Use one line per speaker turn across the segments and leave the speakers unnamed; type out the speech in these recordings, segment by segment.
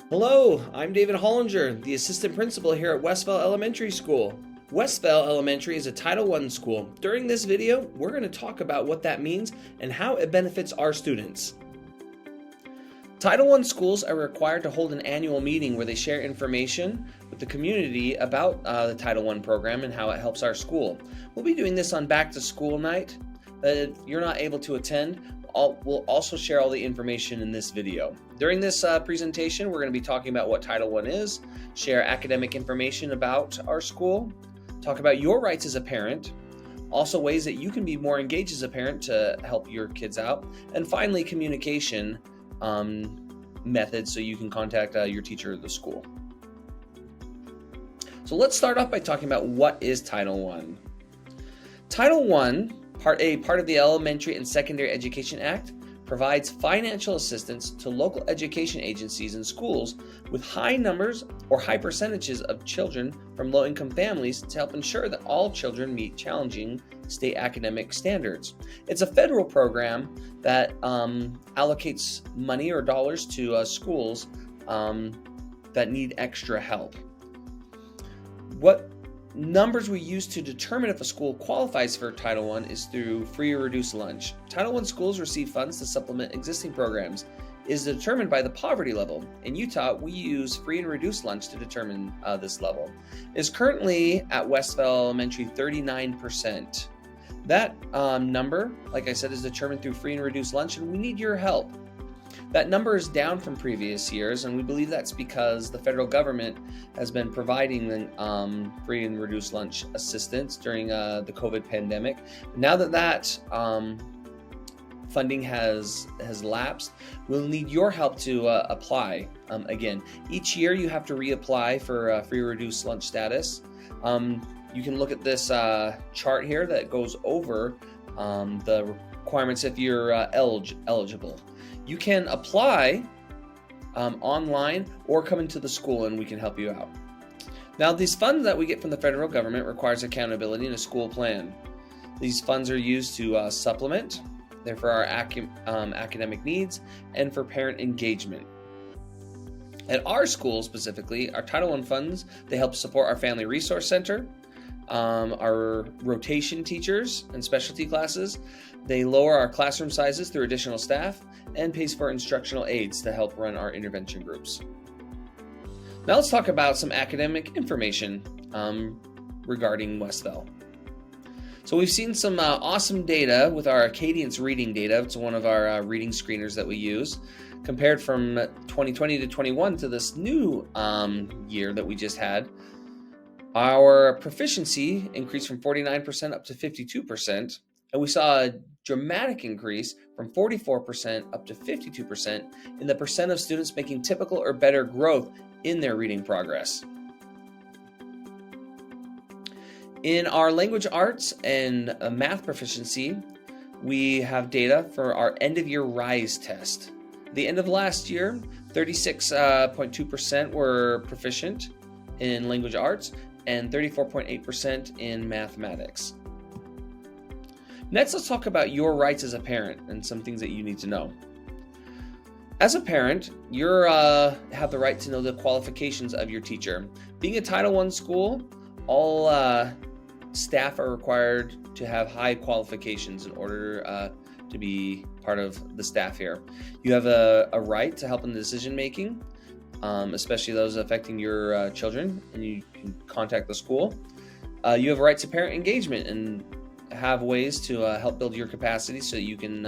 Hello, I'm David Hollinger, the assistant principal here at Westvale Elementary School. Westvale Elementary is a Title I school. During this video, we're going to talk about what that means and how it benefits our students. Title I schools are required to hold an annual meeting where they share information with the community about the Title I program and how it helps our school. We'll be doing this on Back to School night. If you're not able to attend, we'll also share all the information in this video. During this presentation, we're going to be talking about what Title I is, share academic information about our school, talk about your rights as a parent, also ways that you can be more engaged as a parent to help your kids out, and finally communication methods so you can contact your teacher at the school. So let's start off by talking about what is Title I. Title I, part of the Elementary and Secondary Education Act, provides financial assistance to local education agencies and schools with high numbers or high percentages of children from low-income families to help ensure that all children meet challenging state academic standards. It's a federal program that allocates money or dollars to schools that need extra help. What numbers we use to determine if a school qualifies for Title I is through free or reduced lunch. Title I schools receive funds to supplement existing programs. It is determined by the poverty level. In Utah, we use free and reduced lunch to determine this level. It is currently at Westvale Elementary 39%. That number, like I said, is determined through free and reduced lunch, and we need your help. That number is down from previous years, and we believe that's because the federal government has been providing the free and reduced lunch assistance during the COVID pandemic. Now that funding has lapsed, we'll need your help to apply again. Each year you have to reapply for free or reduced lunch status. You can look at this chart here that goes over the requirements if you're eligible. You can apply online or come into the school and we can help you out. Now, these funds that we get from the federal government requires accountability and a school plan. These funds are used to supplement. They're for our academic needs and for parent engagement. At our school specifically, our Title I funds, they help support our Family Resource Center, our rotation teachers and specialty classes. They lower our classroom sizes through additional staff and pays for instructional aides to help run our intervention groups. Now let's talk about some academic information regarding Westvale. So we've seen some awesome data with our Acadience reading data. It's one of our reading screeners that we use. Compared from 2020 to 21 to this new year that we just had, our proficiency increased from 49% up to 52%, and we saw a dramatic increase from 44% up to 52% in the percent of students making typical or better growth in their reading progress. In our language arts and math proficiency, we have data for our end-of-year RISE test. At the end of last year, 36.2% were proficient in language arts and 34.8% in mathematics. Next, let's talk about your rights as a parent and some things that you need to know. As a parent, you have the right to know the qualifications of your teacher. Being a Title I school, all staff are required to have high qualifications in order to be part of the staff here. You have a right to help in the decision making, especially those affecting your children, and you can contact the school. You have a right to parent engagement and have ways to help build your capacity so you can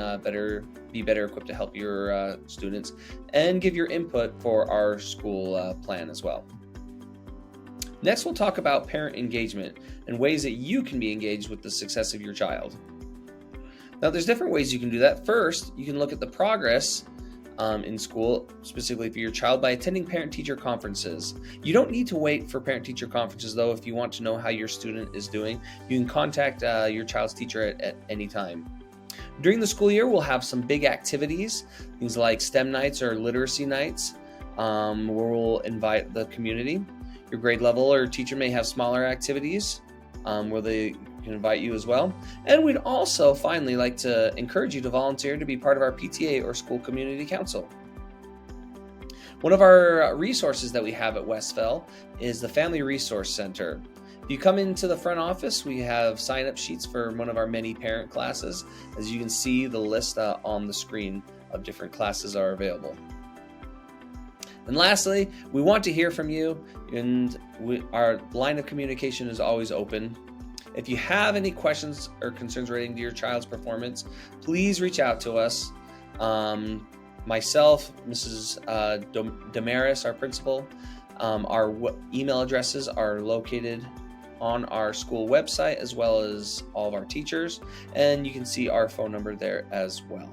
be better equipped to help your students, and give your input for our school plan as well. Next, we'll talk about parent engagement and ways that you can be engaged with the success of your child. Now, there's different ways you can do that. First, you can look at the progress in school, specifically for your child, by attending parent-teacher conferences. You don't need to wait for parent-teacher conferences, though. If you want to know how your student is doing, you can contact your child's teacher at any time. During the school year, we'll have some big activities, things like STEM nights or literacy nights, where we'll invite the community. Your grade level or teacher may have smaller activities where they can invite you as well. And we'd also finally like to encourage you to volunteer to be part of our PTA or school community council. One of our resources that we have at Westville is the Family Resource Center. If you come into the front office, we have sign-up sheets for one of our many parent classes. As you can see, the list on the screen of different classes are available. And lastly, we want to hear from you, and our line of communication is always open. If you have any questions or concerns relating to your child's performance, please reach out to us. Myself, Mrs. Damaris, our principal, our email addresses are located on our school website, as well as all of our teachers, and you can see our phone number there as well.